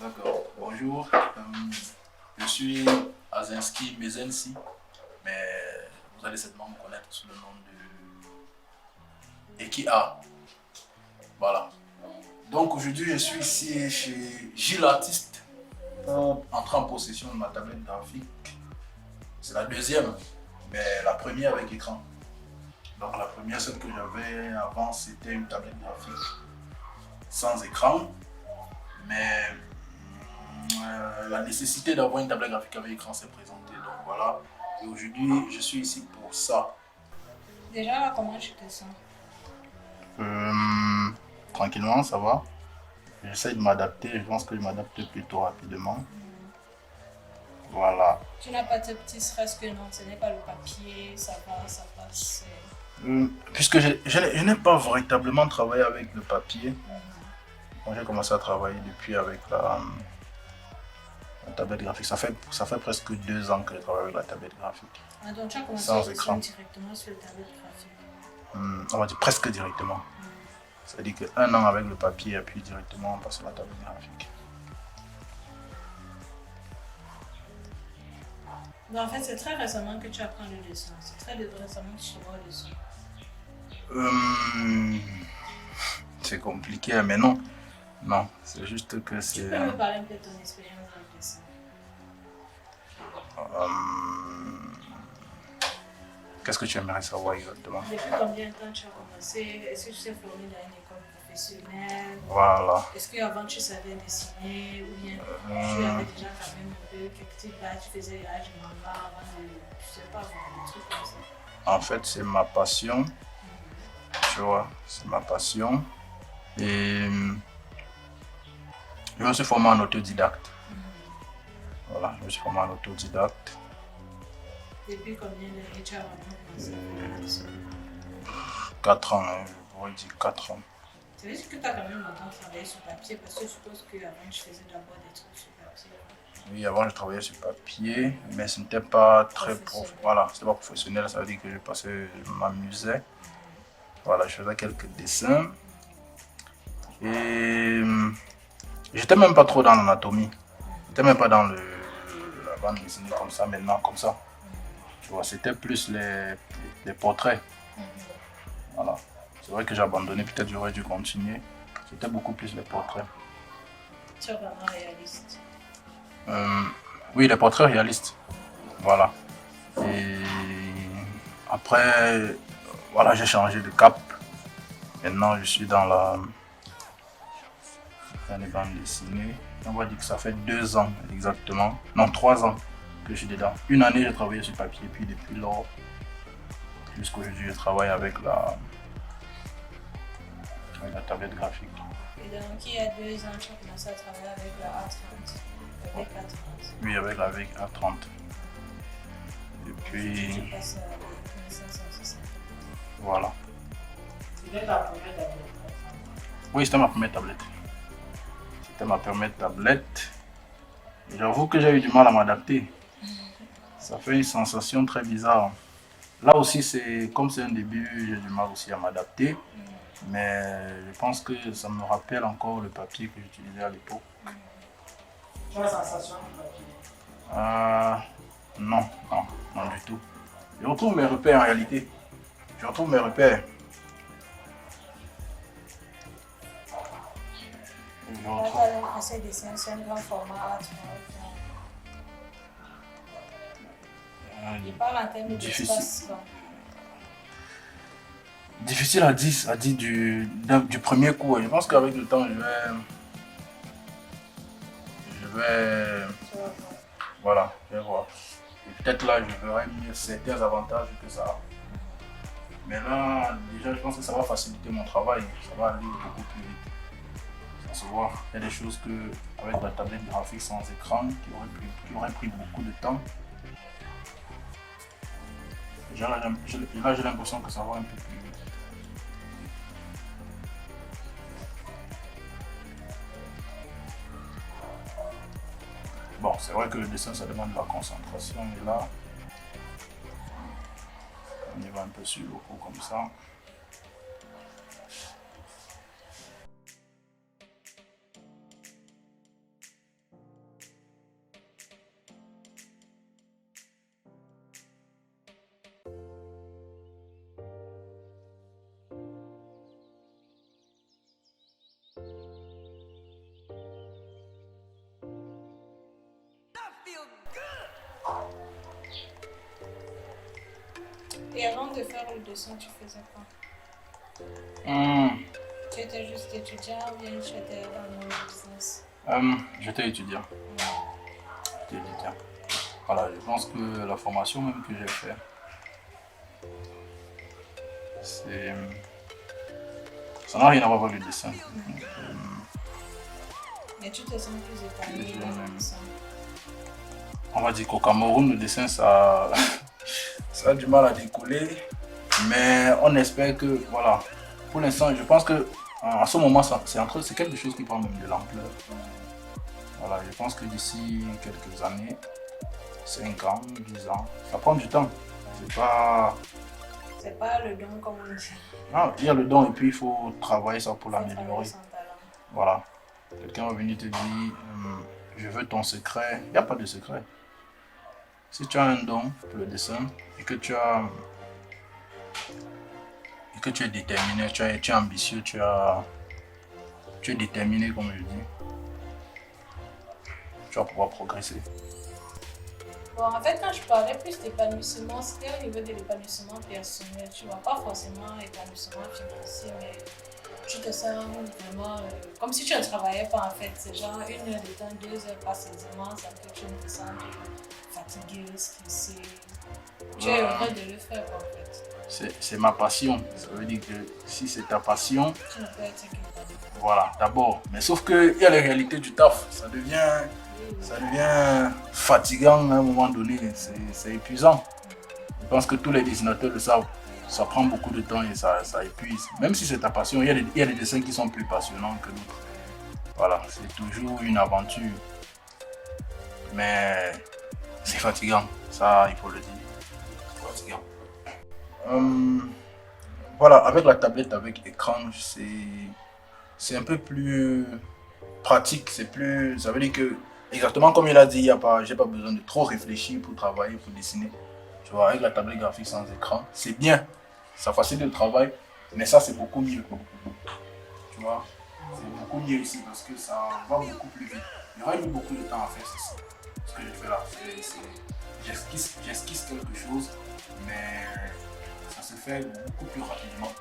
D'accord. Bonjour. Je suis Azinski Mezensi, mais vous allez certainement me connaître sous le nom de Ekia. Voilà. Donc aujourd'hui, je suis ici chez Gilles Artiste pour entrer en possession de ma tablette graphique. C'est la deuxième, mais la première avec écran. Donc la première, celle que j'avais avant, c'était une tablette graphique sans écran, mais la nécessité d'avoir une tablette graphique avec écran s'est présentée. Donc voilà, et aujourd'hui, je suis ici pour ça. Déjà, là, comment tu te sens? Tranquillement, ça va. J'essaie de m'adapter, je pense que je m'adapte plutôt rapidement. Voilà. Tu n'as pas de petit stress que non, ce n'est pas le papier, ça va, ça passe. Puisque je n'ai pas véritablement travaillé avec le papier, quand j'ai commencé à travailler depuis avec la tablette graphique. Ça fait presque 2 ans que je travaille avec la tablette graphique. Ah, donc tu as commencé Sans à écran. directement sur le tablette graphique. On va dire presque directement. C'est-à-dire qu'un an avec le papier et puis directement on passe à la tablette graphique. Donc, en fait, c'est très récemment que tu apprends le dessin. C'est très récemment que tu vois le dessin. C'est compliqué, mais non. Non, c'est juste que c'est... Tu peux me parler un peu de ton expérience dans le dessin? Qu'est-ce que tu aimerais savoir exactement? Depuis combien de temps tu as commencé? Est-ce que tu t'es formé dans une école professionnelle? Voilà. Est-ce qu'avant tu savais dessiner ou bien tu avais déjà quand même un peu quelques petites bases, tu faisais l'âge de manga avant de, je sais pas, des trucs comme ça? En fait, c'est ma passion. Tu vois, c'est ma passion. Et je me suis formé en autodidacte. Voilà, je me suis formé en autodidacte. Depuis combien d'années tu as vraiment commencé à faire ça? 4 ans, hein, je pourrais dire 4 ans. Ça veut dire que tu as quand même longtemps travaillé sur papier parce que je suppose qu'avant tu faisais d'abord des trucs sur papier. Oui, avant je travaillais sur papier, mais ce n'était pas très Professionnel. voilà, c'était pas professionnel, ça veut dire que je m'amusais. Voilà, je faisais quelques dessins. Et j'étais même pas trop dans l'anatomie. J'étais même pas dans la bande dessinée comme ça, maintenant comme ça. Tu vois, c'était plus les portraits. Voilà. C'est vrai que j'ai abandonné, peut-être j'aurais dû continuer. C'était beaucoup plus les portraits. Tu es vraiment réaliste. Oui, les portraits réalistes. Voilà. Et après, voilà, j'ai changé de cap. Maintenant, je suis dans les bandes dessinées. On va dire que ça fait 2 ans exactement. Non, 3 ans que je suis dedans. Une année, j'ai travaillé sur papier, puis depuis lors, jusqu'aujourd'hui, je travaille avec la tablette graphique. Et donc, il y a 2 ans, tu as commencé à travailler avec la A30, avec A30. Oui, avec la VEC A30. Et puis, Tu passes à la 1560. voilà. C'était ta première tablette? Oui, c'était ma première tablette. C'était ma première tablette. J'avoue que j'ai eu du mal à m'adapter. Ça fait une sensation très bizarre. Là aussi, c'est comme c'est un début, j'ai du mal aussi à m'adapter. Mais je pense que ça me rappelle encore le papier que j'utilisais à l'époque. Tu as la sensation du papier? Non, non, non du tout. Je retrouve mes repères en réalité. Je retrouve mes repères. Je Là, retrouve- tu as l'impression de dessiner sur un grand format A30. Je parle en termes Difficile. d'espace. Difficile à dire du premier coup. Je pense qu'avec le temps, voilà, je vais voir. Et peut-être là, je verrai mieux certains avantages que ça. Mais là, déjà, je pense que ça va faciliter mon travail. Ça va aller beaucoup plus vite. Ça se voit. Il y a des choses que, avec la tablette graphique sans écran, qui auraient pris beaucoup de temps. Déjà, là, j'ai l'impression que ça va un peu plus vite. Bon, c'est vrai que le dessin, ça demande de la concentration. Et là, on y va un peu sur le coup comme ça. Et avant de faire le dessin, tu faisais quoi? Tu étais juste étudiant ou bien tu étais dans le business? J'étais étudiant. J'étais étudiant. Voilà, je pense que la formation même que j'ai fait, c'est... Ça n'a rien à voir avec le dessin. Donc, Mais tu te sens plus épanoui dans le dessin? on va dire qu'au Cameroun, le dessin, ça, ça a du mal à décoller. Mais on espère que, voilà, pour l'instant, je pense que à ce moment, c'est quelque chose qui prend même de l'ampleur. Voilà, je pense que d'ici quelques années, 5 ans, 10 ans, ça prend du temps. C'est pas le don comme on dit. Non, il y a le don et puis il faut travailler ça pour l'améliorer. Sans talent. Voilà. Quelqu'un va venir te dire, je veux ton secret. Il n'y a pas de secret. Si tu as un don pour le dessin et que tu es déterminé, tu es ambitieux, tu es déterminé comme je dis, tu vas pouvoir progresser. Bon, en fait, quand je parlais plus d'épanouissement, c'était au niveau de l'épanouissement personnel. Tu vois, pas forcément épanouissement financier, mais tu te sens vraiment comme si tu ne travaillais pas en fait. C'est genre 1 heure de temps, 2 heures passent aisément, ça fait que tu ne te sens fatigué, stressé. Tu es heureux de le faire en fait. C'est ma passion. Ça veut dire que si c'est ta passion, Tu ne peux être que voilà, d'abord. Mais sauf qu'il y a les réalités du taf. Ça devient fatigant à un moment donné. C'est épuisant. Je pense que tous les dessinateurs le savent. Ça prend beaucoup de temps et ça épuise. Même si c'est ta passion, il y a des dessins qui sont plus passionnants que d'autres. Voilà, c'est toujours une aventure. Mais c'est fatigant. Ça, il faut le dire. C'est fatigant. Voilà, avec la tablette, avec écran, c'est un peu plus pratique. Ça veut dire que, exactement comme il a dit, j'ai pas besoin de trop réfléchir pour travailler, pour dessiner. Tu vois, avec la tablette graphique sans écran, c'est bien. Ça facilite le travail, mais ça, c'est beaucoup mieux. Tu vois, c'est beaucoup mieux ici parce que ça va beaucoup plus vite. J'aurais mis beaucoup de temps à faire ceci. Ce que je fais là, j'esquisse quelque chose, mais ça se fait beaucoup plus rapidement.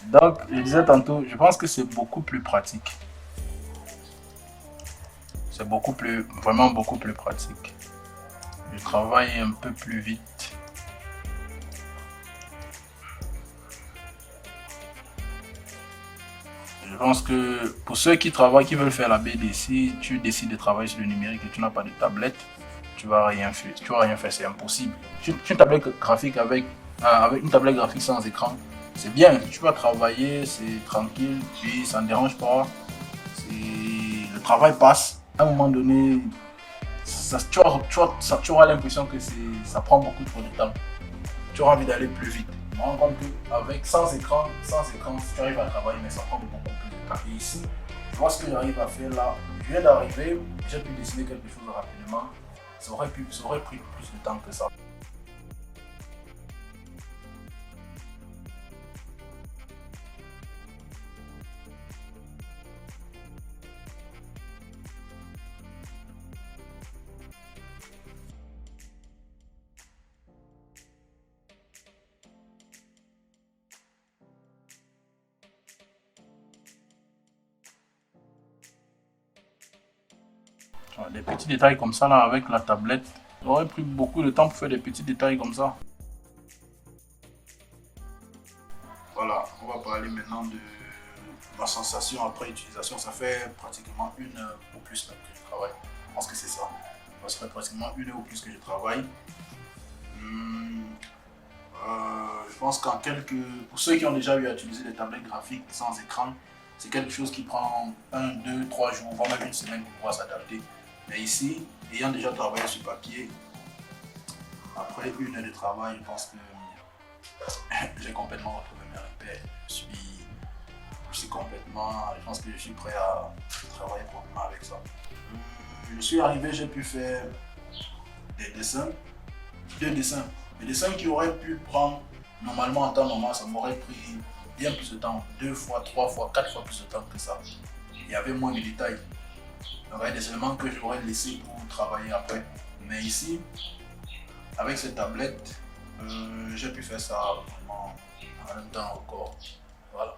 Donc, je disais tantôt, je pense que c'est beaucoup plus pratique. C'est vraiment beaucoup plus pratique. Je travaille un peu plus vite. Je pense que pour ceux qui travaillent, qui veulent faire la BD, si tu décides de travailler sur le numérique et tu n'as pas de tablette, tu vas rien faire, c'est impossible. Une tablette graphique avec une tablette graphique sans écran, c'est bien, tu vas travailler, c'est tranquille, puis ça ne dérange pas. Le travail passe. À un moment donné, tu auras l'impression que ça prend beaucoup trop de temps. Tu auras envie d'aller plus vite. Je me rends compte qu'avec sans écran, tu arrives à travailler, mais ça prend beaucoup plus de temps. Et ici, je vois ce que j'arrive à faire là. Je viens d'arriver, j'ai pu dessiner quelque chose rapidement. Ça aurait pris plus de temps que ça. Des petits détails comme ça là avec la tablette, j'aurais pris beaucoup de temps pour faire des petits détails comme ça. Voilà, on va parler maintenant de ma sensation après utilisation. Ça fait pratiquement 1 heure ou plus même que je travaille. Je pense que c'est ça. Ça fait pratiquement 1 heure ou plus que je travaille. Je pense pour ceux qui ont déjà eu à utiliser des tablettes graphiques sans écran, c'est quelque chose qui prend 1, 2, 3 jours, voire même 1 semaine pour pouvoir s'adapter. Mais ici, ayant déjà travaillé sur papier, après 1 heure de travail, je pense que j'ai complètement retrouvé mes repères. Je suis complètement, je pense que je suis prêt à travailler probablement avec ça. Je suis arrivé, j'ai pu faire des dessins, 2 dessins. Des dessins qui auraient pu prendre, normalement en temps normal, ça m'aurait pris bien plus de temps, 2 fois, 3 fois, 4 fois plus de temps que ça. Il y avait moins de détails. Il y aurait des éléments que j'aurais laissés pour travailler après. Mais ici, avec cette tablette, j'ai pu faire ça vraiment en un temps record. Voilà.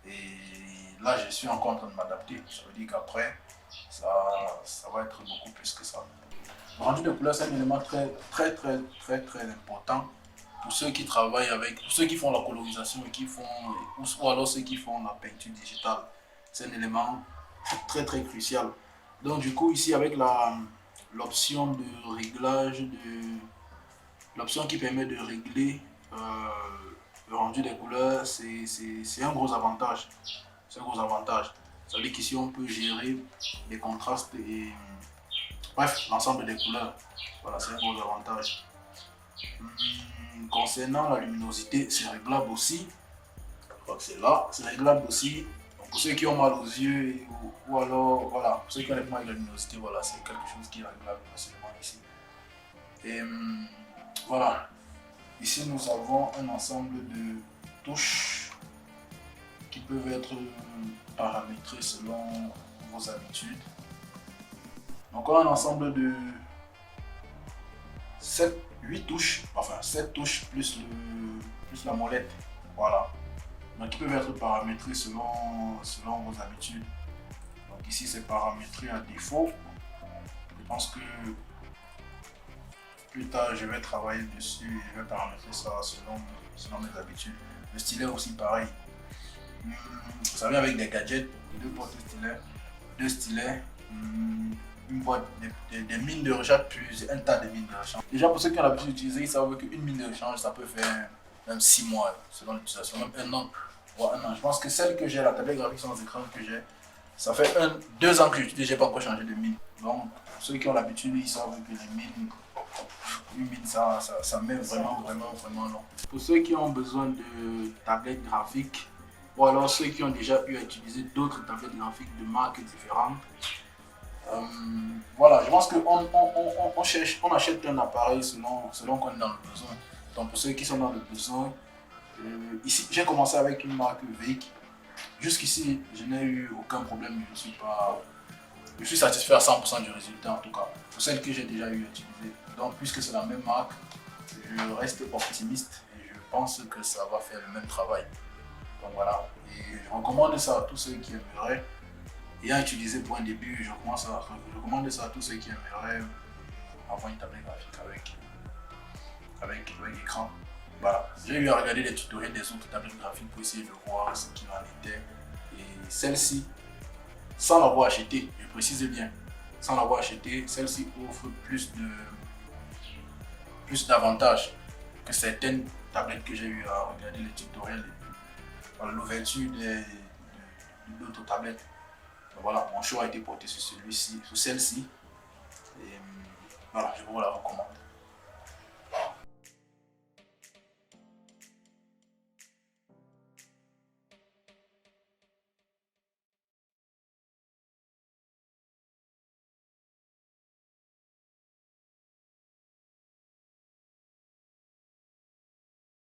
Et là, je suis encore en train de m'adapter. Ça veut dire qu'après, ça va être beaucoup plus que ça. Le rendu de couleur, c'est un élément très important pour ceux qui travaillent avec, pour ceux qui font la colorisation et qui font, ou alors ceux qui font la peinture digitale. C'est un élément très crucial. Donc du coup, ici avec l'option de réglage, l'option qui permet de régler le rendu des couleurs, c'est un gros avantage. C'est un gros avantage. Ça veut dire qu'ici on peut gérer les contrastes et bref, l'ensemble des couleurs. Voilà, c'est un gros avantage. Concernant la luminosité, c'est réglable aussi. Je crois que c'est là, c'est réglable aussi. Donc, pour ceux qui ont mal aux yeux ou alors, voilà, pour ceux qui ont des problèmes avec la luminosité, voilà, c'est quelque chose qui est réglable facilement ici. Et voilà. Ici, nous avons un ensemble de touches qui peuvent être paramétrées selon vos habitudes. Donc, on a un ensemble de 8 touches, enfin 7 touches plus la molette. Voilà. Donc, ils peuvent être paramétrés selon vos habitudes. Donc, ici, c'est paramétré à défaut. Je pense que plus tard, je vais travailler dessus et je vais paramétrer ça selon mes habitudes. Le stylet aussi, pareil. Ça vient avec des gadgets, 2 boîtes de stylet, 2 stylets, une boîte, des mines de rechange, plus un tas de mines de rechange. Déjà, pour ceux qui ont l'habitude d'utiliser, ils savent qu'une mine de rechange, ça peut faire même 6 mois selon l'utilisation, même 1 an. Ouais, 1 an. Je pense que celle que j'ai, la tablette graphique sans écran que j'ai, ça fait 2 ans que j'utilise, j'ai pas encore changé de mine. Donc, ceux qui ont l'habitude, ils savent que les mines, une mine, ça met vraiment long. Pour ceux qui ont besoin de tablettes graphiques, ou alors ceux qui ont déjà eu à utiliser d'autres tablettes graphiques de marques différentes, voilà, je pense qu'on achète un appareil selon qu'on est dans le besoin. Donc pour ceux qui sont dans le besoin, ici j'ai commencé avec une marque VIC. Jusqu'ici, je n'ai eu aucun problème, je suis satisfait à 100% du résultat en tout cas, pour celles que j'ai déjà eu à utiliser. Donc puisque c'est la même marque, je reste optimiste et je pense que ça va faire le même travail. Donc voilà, et je recommande ça à tous ceux qui aimeraient. Ayant utilisé pour un début, je recommande ça à tous ceux qui aimeraient avoir une tablette graphique avec écran. Voilà. J'ai eu à regarder les tutoriels des autres tablettes graphiques pour essayer de voir ce qu'il en était. Et celle-ci, sans l'avoir achetée, je précise bien, sans l'avoir achetée, celle-ci offre plus d'avantages que certaines tablettes que j'ai eu à regarder les tutoriels et l'ouverture d'autres tablettes. Donc voilà, mon choix a été porté sur celle-ci. Et voilà, je vous la recommande.